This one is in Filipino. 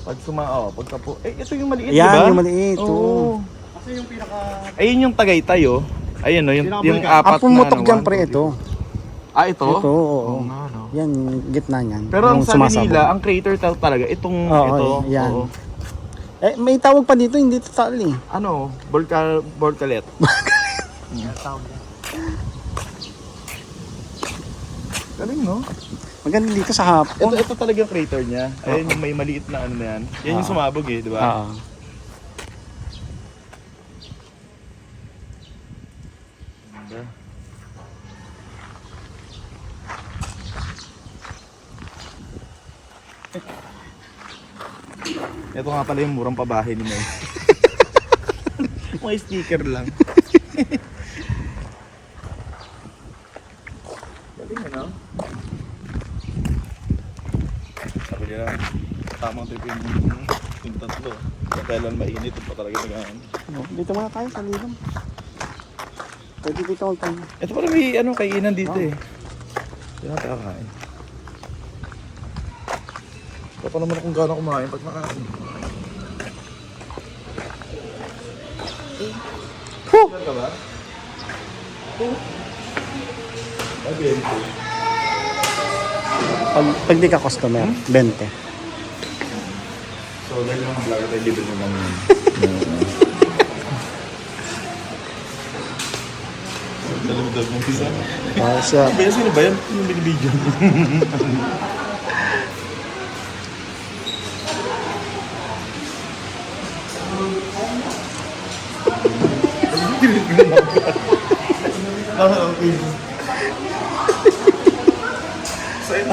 Pag pagka po. Ito yung maliit, di Yan, ba? yung maliit. Oo. Kasi yung pinaka... Ayun yung Tagaytay, oh. Ayun, oh, yung Pinaka-bulkan. apat Ang pumutok na, dyan, 1, pre, 2, 3. ito. Ah, ito? Ito, oo. Oo nga, no. Yan, gitna niyan. Pero ang yung sabi sumasabog. nila, ang crater talaga, itong Oo, ito. yan. Oo. May tawag pa dito, hindi total eh. Ano? Volcalet. Galing, no? Maganda dito sa hapon. Ito talaga yung crater niya. Ayun yung may maliit na ano na yan. Yan yung sumabog eh, di ba? Oo. Ganda. Ito nga pala yung murang pabahay ni May. May sticker lang. Galing ano? Sabi nila, tamang trip yung tatlo. Kailan mainit, ito pa talaga nag-ano. Dito muna tayo sa lilam. Pwede dito magpang. Ito pala may kainan dito eh. Hindi natin kakain. Ito pa naman kung gano'n kumain pag nakain. Saan ka ba? Pag di ka customer, 20. So, dahil mga vlogger tayo, libre mo kami yun. Dalag-dag mong pisa. Siya. Sino ba yan? Yung binibidyo. Sa'yo.